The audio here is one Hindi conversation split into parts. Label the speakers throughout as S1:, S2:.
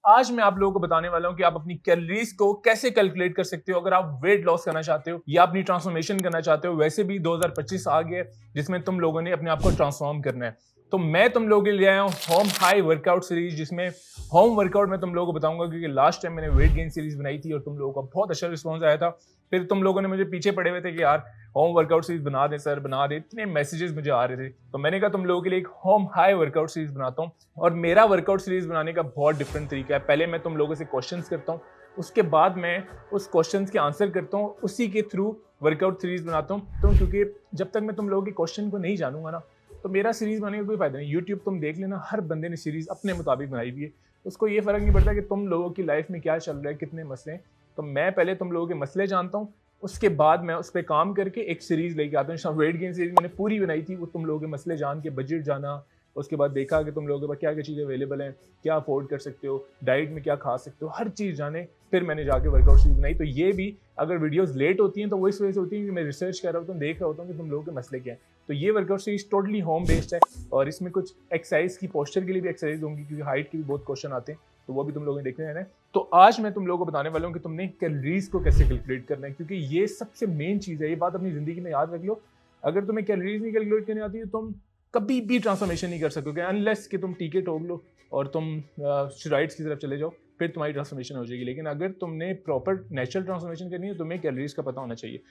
S1: आज मैं आप लोगों को बताने वाला हूं कि आप अपनी कैलोरीज को कैसे कैलकुलेट कर सकते हो अगर आप वेट लॉस करना चाहते हो या अपनी ट्रांसफॉर्मेशन करना चाहते हो। वैसे भी 2025 आ गया है जिसमें तुम लोगों ने अपने आप को ट्रांसफॉर्म करना है। तो मैं तुम लोगों के लिए आया हूँ होम हाई वर्कआउट सीरीज, जिसमें होम वर्कआउट में तुम लोगों को बताऊंगा, क्योंकि लास्ट टाइम मैंने वेट गेन सीरीज बनाई थी और तुम लोगों का बहुत अच्छा रिस्पॉन्स आया था। फिर तुम लोगों ने मुझे पीछे पड़े हुए थे कि यार होम वर्कआउट सीरीज बना दे सर, बना दे, इतने मैसेजेस मुझे आ रहे थे। तो मैंने कहा तुम लोगों के लिए एक होम हाई वर्कआउट सीरीज बनाता हूँ। और मेरा वर्कआउट सीरीज बनाने का बहुत डिफरेंट तरीका है। पहले मैं तुम लोगों से क्वेश्चंस करता हूँ, उसके बाद मैं उस क्वेश्चंस के आंसर करता हूँ, उसी के थ्रू वर्कआउट सीरीज बनाता हूँ। तो क्योंकि जब तक मैं तुम लोगों के क्वेश्चन को नहीं जानूंगा ना, तो मेरा सीरीज बनाने का कोई फायदा नहीं। यूट्यूब तुम देख लेना, हर बंदे ने सीरीज अपने मुताबिक बनाई हुई है। उसको ये फर्क नहीं पड़ता कि तुम लोगों की लाइफ में क्या चल रहा है, कितने मसले हैं। तो मैं पहले तुम लोगों के मसले जानता हूँ, उसके बाद मैं उस पर काम करके एक सीरीज लेके आता हूँ। वेट गेन सीरीज मैंने पूरी बनाई थी, वो तुम लोगों के मसले जान के, बजट जाना, उसके बाद देखा कि तुम लोगों के पास क्या क्या चीज़ें अवेलेबल हैं, क्या अफोर्ड कर सकते हो, डाइट में क्या खा सकते हो, हर चीज़ जाने, फिर मैंने जाके वर्कआउट सीरीज बनाई। तो ये भी अगर वीडियोस लेट होती हैं तो वो इस वजह से होती है कि मैं रिसर्च कर रहा होता हूँ, देख रहा होता हूँ कि तुम लोगों के मसले क्या हैं। तो ये workout series totally home based है और इसमें कुछ एक्सरसाइज की, पोस्चर के लिए भी एक्सरसाइज होंगी, क्योंकि हाइट के भी बहुत क्वेश्चन आते हैं, तो वो भी तुम लोगों ने देखने हैं। तो आज मैं तुम लोगों को बताने वाला हूँ कि तुमने कैलोरीज को कैसे कैलकुलेट करना है, क्योंकि ये सबसे मेन चीज़ है। ये बात अपनी ज़िंदगी में याद रख लो। अगर तुम्हें कैलोरीज नहीं कैलकुलेट करनी आती है, तुम कभी भी ट्रांसफॉर्मेशन नहीं कर सकोगे, अनलेस कि तुम टीके ठोक लो और तुम स्टेरॉइड्स की तरफ चले जाओ, फिर तुम्हारी ट्रांसफॉर्मेशन हो जाएगी। लेकिन अगर तुमने प्रॉपर नेचुरल ट्रांसफॉर्मेशन करनी है, तुम्हें कैलोरीज का पता होना चाहिए।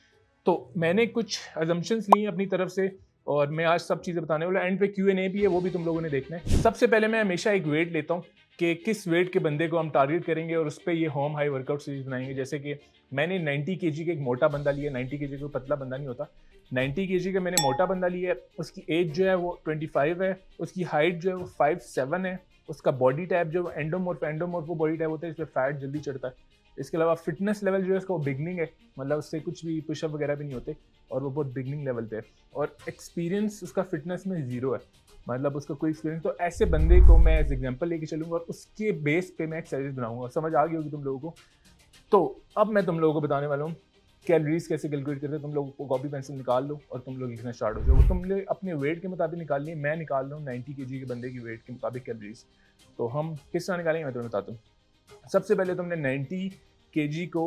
S1: तो मैंने कुछ अजम्पशंस ली हैं अपनी तरफ से और मैं आज सब चीज़ें बताने वाला। एंड पे Q&A भी है, वो भी तुम लोगों ने देखना है। सबसे पहले मैं हमेशा एक वेट लेता हूँ कि किस वेट के बंदे को हम टारगेट करेंगे और उस पर ये होम हाई वर्कआउट सीरीज बनाएंगे। जैसे कि मैंने 90 kg का एक मोटा बंदा लिया। 90 kg का पतला बंदा नहीं होता, 90 kg का मैंने मोटा बंदा लिया है। उसकी एज जो है वो 25 है, उसकी हाइट जो है वो 5'7" है। उसका बॉडी टाइप जो एंडोमॉर्फ वो बॉडी टाइप होता है, इस पर फैट जल्दी चढ़ता है। इसके अलावा फिटनेस लेवल जो है उसका वो बिगनिंग है, मतलब उससे कुछ भी पुशअप वगैरह भी नहीं होते और वो बहुत बिगनिंग लेवल पे है। और एक्सपीरियंस उसका फिटनेस में 0 है, मतलब उसका कोई एक्सपीरियंस। तो ऐसे बंदे को मैं एज एग्जाम्पल लेके चलूंगा और उसके बेस पे मैं एक्सरसाइज बनाऊंगा। समझ आ गई होगी तुम लोगों को। तो अब मैं तुम लोगों को बताने वाला हूँ कैलोरीज कैसे कैलकुलेट करते हैं। तुम लोग को कॉपी पेंसिल निकाल लो और तुम लोग लिखना स्टार्ट हो जाओ। तुमने अपने वेट के मुताबिक निकालनी है। मैं निकाल रहा हूँ 90 kg के बंदे की वेट के मुताबिक कैलोरीज। तो हम किस तरह निकालेंगे मैं तुम्हें बताता हूँ। सबसे पहले तुमने 90 kg को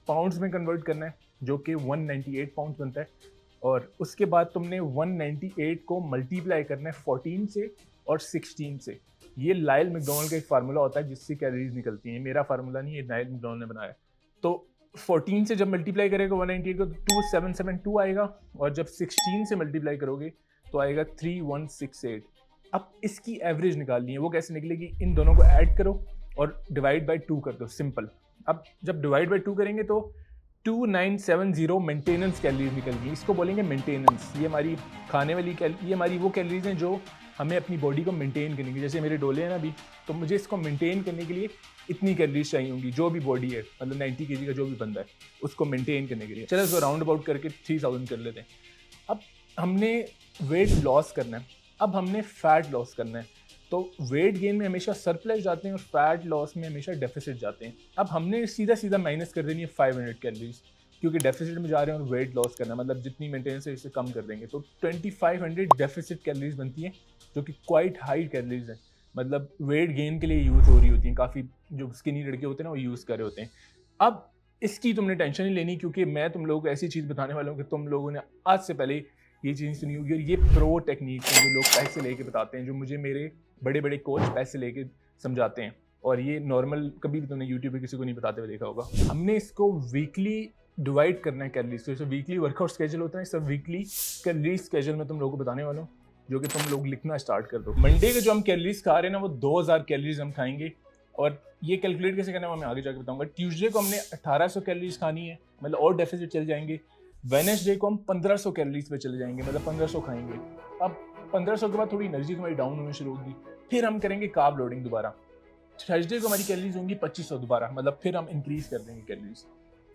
S1: पाउंड्स में कन्वर्ट करना है, जो कि 198 पाउंड्स बनता है। और उसके बाद तुमने 198 को मल्टीप्लाई करना है 14 से और 16 से। ये लाइल मैकडॉनल्ड का एक फार्मूला होता है जिससे कैलोरीज निकलती हैं। मेरा फार्मूला नहीं, ये लाइल मैकडॉनल्ड ने बनाया। तो 14 से जब मल्टीप्लाई करेगा 198 को तो 2772 आएगा, और जब 16 से मल्टीप्लाई करोगे तो आएगा 3168। अब इसकी एवरेज निकालनी है। वो कैसे निकलेगी, इन दोनों को ऐड करो और डिवाइड बाई 2 कर दो, सिंपल। अब जब डिवाइड बाई 2 करेंगे तो 2970 मेंटेनेंस कैलोरीज निकल गई। इसको बोलेंगे मेंटेनेंस। ये हमारी खाने वाली ये हमारी वो कैलोरीज हैं जो हमें अपनी बॉडी को मेंटेन करने की, जैसे मेरे डोले हैं ना अभी, तो मुझे इसको मेंटेन करने के लिए इतनी कैलोरीज चाहिए होंगी। जो भी बॉडी है, मतलब 90 kg का जो भी बंदा है, उसको मेंटेन करने के लिए। चलो इसको राउंड अबाउट करके 3000 कर लेते हैं। अब हमने वेट लॉस करना है, अब हमने फैट लॉस करना है। तो वेट गेन में हमेशा सरप्लस जाते हैं और फैट लॉस में हमेशा डेफिसिट जाते हैं। अब हमने सीधा सीधा माइनस कर देनी है 500 कैलोरीज, क्योंकि डेफिसिट में जा रहे हैं और वेट लॉस करना, मतलब जितनी मेंटेनेंस है इससे कम कर देंगे। तो 2500 डेफिसिट कैलोरीज बनती है, जो कि क्वाइट हाई कैलोरीज है। मतलब वेट गेन के लिए यूज़ हो रही होती हैं, काफ़ी जो स्किनी लड़के होते हैं ना वो यूज़ कर रहे होते हैं। अब इसकी तुमने टेंशन नहीं लेनी, क्योंकि मैं तुम लोगों को ऐसी चीज़ बताने वाला हूँ कि तुम लोगों ने आज से पहले ये चीज़ सुनी होगी। और ये प्रो टेक्निक है जो लोग पैसे लेके बताते हैं, जो मुझे मेरे बड़े बड़े कोच पैसे लेके समझाते हैं। और ये नॉर्मल कभी भी तुमने यूट्यूब पे किसी को नहीं बताते हुए देखा होगा। हमने इसको वीकली डिवाइड करना है कैलोरीज। तो जैसे वीकली वर्कआउट स्केड्यूल होता है, सब वीकली कैलोरी स्केड्यूल में तुम लोगों को बताने वाला हूँ, जो कि तुम लोग लिखना स्टार्ट कर दो। मंडे के जो हम कैलोरीज खा रहे हैं ना, वो 2000 कैलोरीज हम खाएंगे। और ये कैलकुलेट कैसे करना है मैं आगे जाकर बताऊंगा। ट्यूसडे को हमने 1800 कैलोरीज खानी है, मतलब और डेफिसिट चल जाएंगे। वेडनेसडे को हम 1500 कैलोरीज पे चले जाएंगे, मतलब 1500 खाएंगे। अब 1500 के बाद थोड़ी एनर्जी तुम्हारी डाउन होनी शुरू होगी, फिर हम करेंगे कार्ब लोडिंग दोबारा। थर्सडे को हमारी कैलोरीज होंगी 2500 दोबारा, मतलब फिर हम इंक्रीज कर देंगे कैलोरीज।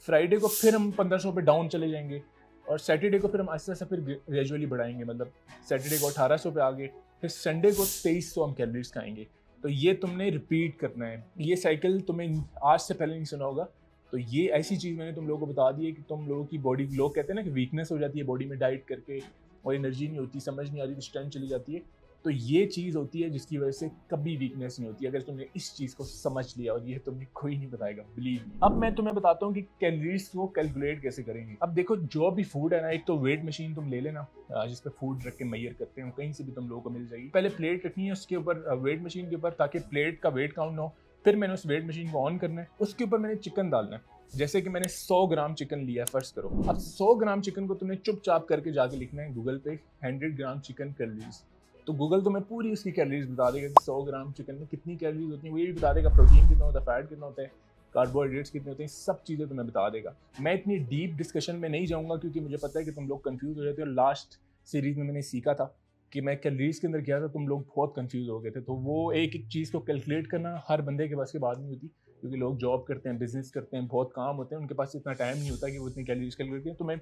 S1: फ्राइडे को फिर हम 1500 पे डाउन चले जाएंगे, और सैटरडे को फिर हम आहिस्ता आहिस्ता फिर ग्रेजुअली बढ़ाएंगे, मतलब सैटरडे को 1800 पे आ गए, फिर संडे को 2300 हम कैलोरीज खाएंगे। तो ये तुमने रिपीट करना है। ये साइकिल तुम्हें आज से पहले नहीं सुना होगा। तो ये ऐसी चीज़ मैंने तुम लोगों को बता दी है कि तुम लोगों की बॉडी, लोग कहते हैं ना कि वीकनेस हो जाती है बॉडी में डाइट करके और एनर्जी नहीं होती, समझ नहीं आ रही, स्ट्रेंथ चली जाती है। तो ये चीज़ होती है जिसकी वजह से कभी वीकनेस नहीं होती अगर तुमने इस चीज़ को समझ लिया, और ये तुम्हें कोई नहीं बताएगा, बिलीव मी। अब मैं तुम्हें बताता हूँ कि कैलोरीज को कैलकुलेट कैसे करेंगे। अब देखो, जो भी फूड है ना, एक तो वेट मशीन तुम ले लेना जिस पे फूड रख के मेजर करते हो, कहीं से भी तुम लोगों को मिल जाएगी। पहले प्लेट रखनी है उसके ऊपर, वेट मशीन के ऊपर, ताकि प्लेट का वेट काउंट ना हो। फिर मैंने उस वेट मशीन को ऑन करना है, उसके ऊपर मैंने चिकन डालना है। जैसे कि मैंने 100 ग्राम चिकन लिया, फर्स्ट करो। अब 100 ग्राम चिकन को तुमने चुपचाप करके जाके लिखना है गूगल पे 100 ग्राम चिकन कैलोरीज। तो गूगल तुम्हें पूरी उसकी कैलोरीज बता देगा कि 100 ग्राम चिकन में कितनी कैलोरीज होती है। वो ये भी बता देगा प्रोटीन कितना होता है, फैट कितना होता है, कार्बोहाइड्रेट्स कितने होते हैं, सब चीज़ें तुम्हें बता देगा। मैं इतनी डीप डिस्कशन में नहीं जाऊँगा क्योंकि मुझे पता है कि तुम लोग कंफ्यूज हो जाते हो। लास्ट सीरीज में मैंने सीखा था कि मैं कैलोरीज के अंदर गया था, तुम लोग बहुत कंफ्यूज हो गए थे। तो वो एक एक चीज़ को कैलकुलेट करना हर बंदे के पास की बात नहीं होती, क्योंकि लोग जॉब करते हैं, बिजनेस करते हैं, बहुत काम होते हैं, उनके पास इतना टाइम नहीं होता कि वो इतनी कैलोरीज कैलकुलेट करें। तो मैं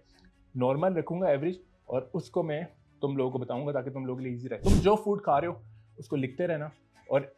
S1: नॉर्मल रखूँगा, एवरेज, और उसको मैं तुम लोगों को बताऊँगा ताकि तुम लोगों के लिए ईजी रहे। तुम जो फूड खा रहे हो उसको लिखते रहना, और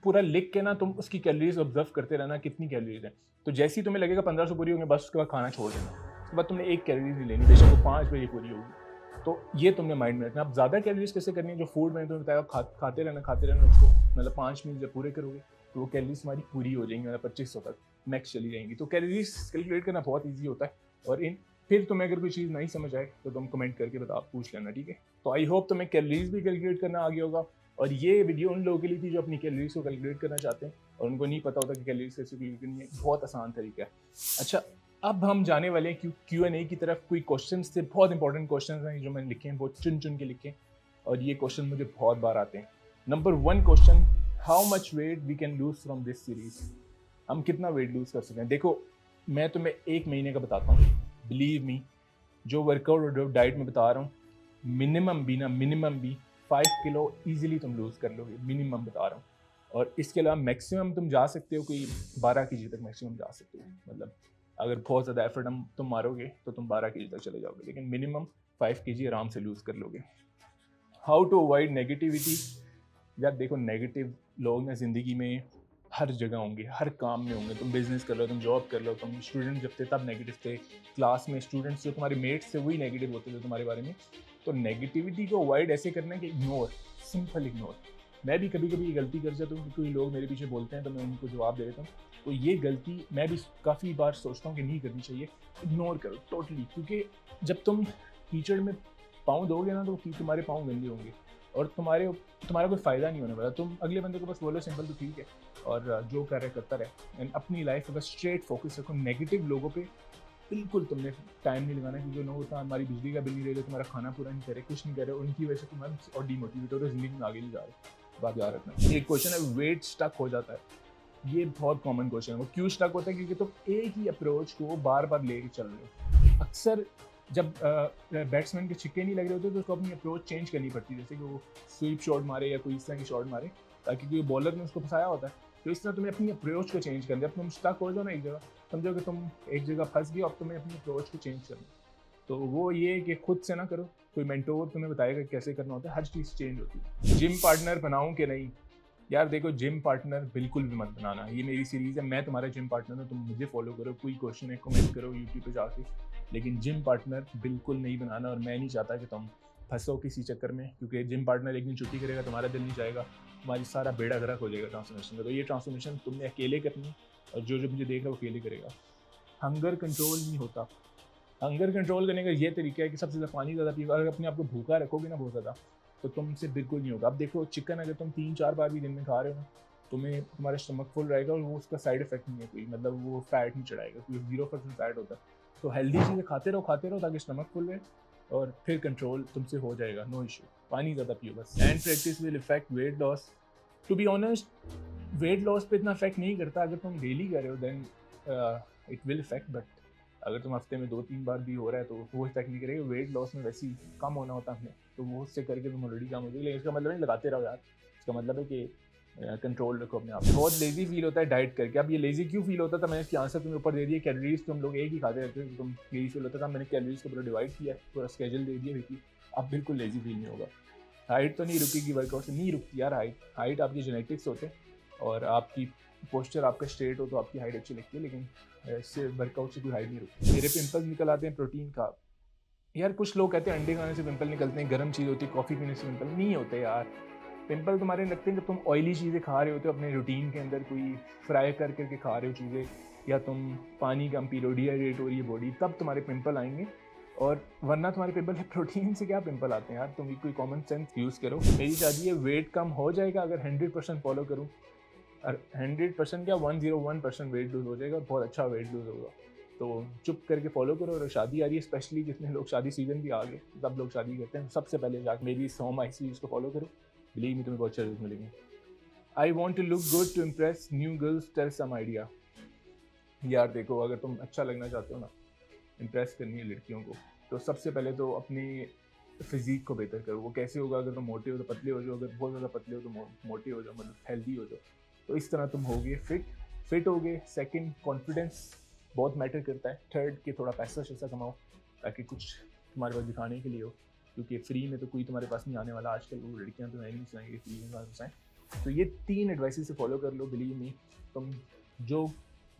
S1: पूरा लिख के ना तुम उसकी कैलोरीज ऑब्जर्व करते रहना कितनी कैलोरीज है। तो जैसे ही तुम्हें लगेगा 1500 पूरी होंगे, बस उसके बाद खाना छोड़ देना। उसके बाद तुमने एक कैलोरीज नहीं लेनी, बेशक वो 5 बजे पूरी होगी। तो ये तुमने माइंड में रखना। अब ज़्यादा कैलोरीज कैसे करनी है, जो फूड मैंने तुम्हें बताया खाते रहना उसको, मतलब 5 मील जब पूरे करोगे तो वो कैलोरीज हमारी पूरी हो जाएंगी, मतलब 2500 तक मैक्स चली जाएंगी। तो कैलोरीज कैलकुलेट करना बहुत ईजी होता है। और फिर तुम्हें अगर कोई चीज़ नहीं समझ आए तो तुम कमेंट करके पूछ लेना, ठीक है। तो आई होप तुम्हें कैलोरीज भी कैलकुलेट करना आ गया होगा। और ये वीडियो उन लोगों के लिए थी जो अपनी कैलोरीज को कैलकुलेट करना चाहते हैं और उनको नहीं पता होता कि कैलोरीज कैसे कैलकुलेट करनी है। बहुत आसान तरीका है। अच्छा, अब हम जाने वाले हैं Q&A की तरफ। कोई क्वेश्चंस थे, बहुत इंपॉर्टेंट क्वेश्चंस हैं जो मैंने लिखे हैं, बहुत चुन के लिखे हैं, और ये क्वेश्चन मुझे बहुत बार आते हैं। Number 1 question, how much weight we can lose from this series. हम कितना वेट लूज कर सकते हैं। देखो, मैं तुम्हें 1 महीने का बताता हूँ, बिलीव मी, जो वर्कआउट और डाइट में बता रहा हूँ, मिनिमम भी 5 किलो ईजिली तुम लूज कर लोगे, मिनिमम बता रहा हूँ। और इसके अलावा मैक्सिमम तुम जा सकते हो, कोई 12 kg तक मैक्सिमम जा सकते हो। मतलब अगर बहुत ज़्यादा एफर्ट तुम मारोगे तो तुम 12 kg तक चले जाओगे, लेकिन मिनिमम 5 kg आराम से लूज कर लोगे। How to avoid negativity. यार देखो, नेगेटिव लोग ना ज़िंदगी में हर जगह होंगे, हर काम में होंगे। तुम बिजनेस कर लो, तुम जॉब कर लो, तुम स्टूडेंट जब थे तब नेगेटिव थे, क्लास में स्टूडेंट्स जो तुम्हारे मेट्स थे वही नेगेटिव होते थे तुम्हारे बारे में। तो नेगेटिविटी को अवॉइड ऐसे करना है कि इग्नोर, सिंपल इग्नोर। मैं भी कभी कभी ये गलती कर जाता हूँ, क्योंकि लोग मेरे पीछे बोलते हैं तो मैं उनको जवाब दे देता हूँ। तो ये गलती मैं भी काफ़ी बार सोचता हूँ कि नहीं करनी चाहिए। इग्नोर करो टोटली, क्योंकि जब तुम कीचड़ में पाँव दोगे ना तो तुम्हारे पाँव गंदे होंगे और तुम्हारा कोई फ़ायदा नहीं होने वाला। तुम अगले बंदे को बस बोलो सिंपल, तो ठीक है, और जो कर रहे करता रहे। एंड अपनी लाइफ में बस स्ट्रेट फोकस रखो। नेगेटिव लोगों पे बिल्कुल तुमने टाइम नहीं लगाना, क्योंकि लोग होता है हमारी बिजली का बिल नहीं दे रहे, तुम्हारा खाना पूरा नहीं करे, कुछ नहीं करे, उनकी वजह से तुम्हारा और डीमोटिवेट हो रहे, जिंदगी में आगे नहीं जा रहे। बात याद रखना। एक क्वेश्चन है, वेट स्टक हो जाता है। ये बहुत कॉमन क्वेश्चन है। वो क्यों स्टक होता है? क्योंकि तुम एक ही अप्रोच को बार बार लेके चल रहे हो। अक्सर जब बैट्समैन के छिक्के नहीं लग रहे होते तो उसको अपनी अप्रोच चेंज करनी पड़ती है, जैसे कि वो स्वीप शॉट मारे या कोई इस तरह की शॉट मारे, ताकि कोई बॉलर ने उसको फंसाया होता है। तो इस तरह तुम्हें अपनी अप्रोच को चेंज करना है। अब तुम स्टक हो जाओ ना एक जगह, समझो कि तुम एक जगह फंस गए, अब तुम्हें अपनी अप्रोच को चेंज करना है। तो वो ये कि खुद से ना करो, कोई मेंटोर तुम्हें बताएगा कैसे करना होता है, हर चीज़ चेंज होती है। जिम पार्टनर बनाऊं कि नहीं? यार देखो, जिम पार्टनर बिल्कुल भी मत बनाना। ये मेरी सीरीज़ है, मैं तुम्हारा जिम पार्टनर हूँ, तुम मुझे फॉलो करो, कोई क्वेश्चन है कमेंट करो यूट्यूब पे जाके, लेकिन जिम पार्टनर बिल्कुल नहीं बनाना। और मैं नहीं चाहता कि तुम फंसो किसी चक्कर में, क्योंकि जिम पार्टनर एक दिन छुट्टी करेगा, तुम्हारा दिल नहीं जाएगा, तुम्हारी सारा बेड़ा गर्क हो जाएगा ट्रांसफॉर्मेशन का। तो ये ट्रांसफॉर्मेशन तुमने अकेले करनी, और जो मुझे देख रहा है वो अकेले करेगा। हंगर कंट्रोल नहीं होता। हंगर कंट्रोल करने का ये तरीका है कि सबसे ज़्यादा पानी ज़्यादा पियो। अगर अपने आप को भूखा रखोगे ना बहुत ज़्यादा, तो तुमसे बिल्कुल नहीं होगा। अब देखो, चिकन अगर तुम 3-4 बार भी दिन में खा रहे हो ना, तुम्हारा स्टमक फुल रहेगा, और वो उसका साइड इफेक्ट नहीं है कोई, मतलब वो फैट नहीं चढ़ाएगा, क्योंकि 0% फैट होता है। तो हेल्दी चीज़ें खाते रहो ताकि स्टमक फुल रहे, और फिर कंट्रोल तुमसे हो जाएगा, नो इशू। पानी ज़्यादा पियो बस। And practice will effect weight loss. To be honest, weight loss पे इतना इफेक्ट नहीं करता। अगर तुम डेली कर रहे हो then it will effect, but अगर तुम हफ्ते में 2-3 बार भी हो रहा है तो वो इफेक्ट नहीं करेगा। वेट लॉस में वैसे ही कम होना होता है हमें, तो वो उससे करके तुम ऑलरेडी कम हो जाएगी। लेकिन इसका मतलब नहीं लगाते रहो यार, इसका मतलब है कि कंट्रोल रखो अपने आप। बहुत लेजी फील होता है डाइट करके। अब ये लेजी क्यों फील होता था, मैंने इसकी आंसर तुम्हें ऊपर दे दिया। कैलोरीज तुम लोग एक ही खाते रहते हो, तुम लेजी फील होता था। मैंने कैलोरीज को पूरा डिवाइड किया, पूरा स्केजल दे दिया देखिए, अब बिल्कुल लेजी फील नहीं होगा। हाइट तो नहीं रुकेगी, वर्कआउट से नहीं रुकती यार हाइट आपकी जेनेटिक्स होते हैं, और आपकी पोस्चर आपका स्ट्रेट हो तो आपकी हाइट अच्छी लगती है, लेकिन ऐसे वर्कआउट से कोई हाइट नहीं रुकती। मेरे पिंपल्स निकल आते हैं प्रोटीन का, यार कुछ लोग कहते हैं अंडे खाने से पिंपल निकलते हैं, गर्म चीज़ होती है, कॉफ़ी पीने से पिंपल नहीं होते यार। पिंपल तुम्हारे लगते हैं जब तुम ऑयली चीज़ें खा रहे होते हो, अपने रूटीन के अंदर कोई फ्राई कर करके खा रहे हो चीज़ें, या तुम पानी कम पी रहे हो, डिहाइड्रेट हो रही है बॉडी, तब तुम्हारे पिंपल आएंगे। और वरना तुम्हारे पिंपल है प्रोटीन से क्या पिंपल आते हैं यार? तुम भी कोई कॉमन सेंस यूज़ करो। मेरी शादी है, वेट कम हो जाएगा अगर 100% फॉलो करूँ, और 100% क्या 101% वेट लूज हो जाएगा, और बहुत अच्छा वेट लूज होगा। तो चुप करके फॉलो करो। और शादी आ रही है, स्पेशली जितने लोग, शादी सीजन भी आ गए, सब लोग शादी करते हैं, सबसे पहले जाकर मेरी होम आई सीरीज को फॉलो करो। बिलीव मी, तुम्हें बहुत अच्छे रिजल्ट मिलेंगे। I want to look good to impress new girls, tell some idea. यार देखो, अगर तुम अच्छा लगना चाहते हो ना, इम्प्रेस करनी है लड़कियों को, तो सबसे पहले तो अपनी फिजिक को बेहतर करो। वो कैसे होगा? अगर तुम मोटे हो तो पतले हो जाओ, अगर बहुत ज़्यादा पतले हो तो मोटे हो जाओ, मतलब हेल्दी हो जाओ। तो इस तरह तुम होगे फिट होगे। सेकंड, कॉन्फिडेंस बहुत मैटर करता है। थर्ड, कि थोड़ा पैसा शैसा कमाओ, ताकि कुछ तुम्हारे पास दिखाने के लिए हो, क्योंकि फ्री में तो कोई तुम्हारे पास नहीं आने वाला आजकल। वो लड़कियां तो नहीं सुनाएंगे फ्री में घुसाएं। तो ये 3 एडवाइस से फॉलो कर लो। बिलीव मी, तुम जो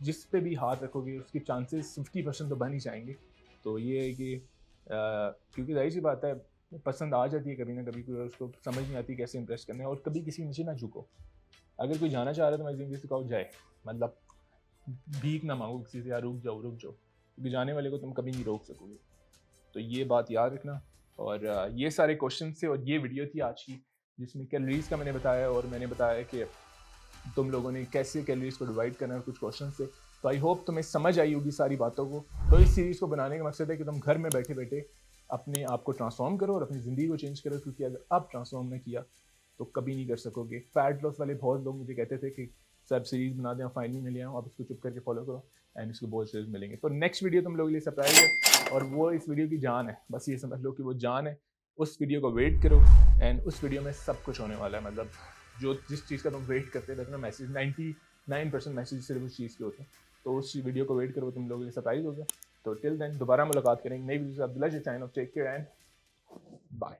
S1: जिस पे भी हाथ रखोगे उसके चांसेस 50% तो बन ही जाएंगे। तो ये है कि क्योंकि जाहिर सी बात है, पसंद आ जाती है कभी ना कभी कोई, और उसको समझ नहीं आती कैसे इंप्रेस करना है। और कभी किसी नीचे ना झुको। अगर कोई जाना चाह रहा है तो मैं जिंदगी से कहो जाए, मतलब भीख ना मांगो किसी से, यार रुक जाओ क्योंकि जाने वाले को तुम कभी नहीं रोक सकोगे। तो ये बात याद रखना। और ये सारे क्वेश्चन थे और ये वीडियो थी आज की, जिसमें कैलोरीज का मैंने बताया, और मैंने बताया कि तुम लोगों ने कैसे कैलोरीज को डिवाइड करना है, कुछ क्वेश्चन से। तो आई होप तुम्हें समझ आई होगी सारी बातों को। तो इस सीरीज़ को बनाने का मकसद है कि तुम घर में बैठे बैठे अपने आप को ट्रांसफॉर्म करो और अपनी ज़िंदगी को चेंज करो, क्योंकि अगर अब ट्रांसफॉर्म नहीं किया तो कभी नहीं कर सकोगे। फैट लॉस वाले बहुत लोग मुझे कहते थे कि सर सीरीज़ बना दें, फाइनली मिले आओ, आप इसको चुप करके फॉलो करो एंड इसको बहुत सीरीज मिलेंगे। तो नेक्स्ट वीडियो तुम लोगों के लिए सरप्राइज है, और वो इस वीडियो की जान है। बस ये समझ लो कि वो जान है। उस वीडियो को वेट करो, एंड उस वीडियो में सब कुछ होने वाला है। मतलब जो जिस चीज़ का तुम वेट करते रहते हो, मैसेज 99% मैसेज सिर्फ उस चीज़ के होते हैं। तो उस वीडियो को वेट करो, तुम लोगों के लिए सरप्राइज होगा। तो टिल देन दोबारा मुलाकात करेंगे नई वीडियो से। Abdullah ji sign off, take care and bye.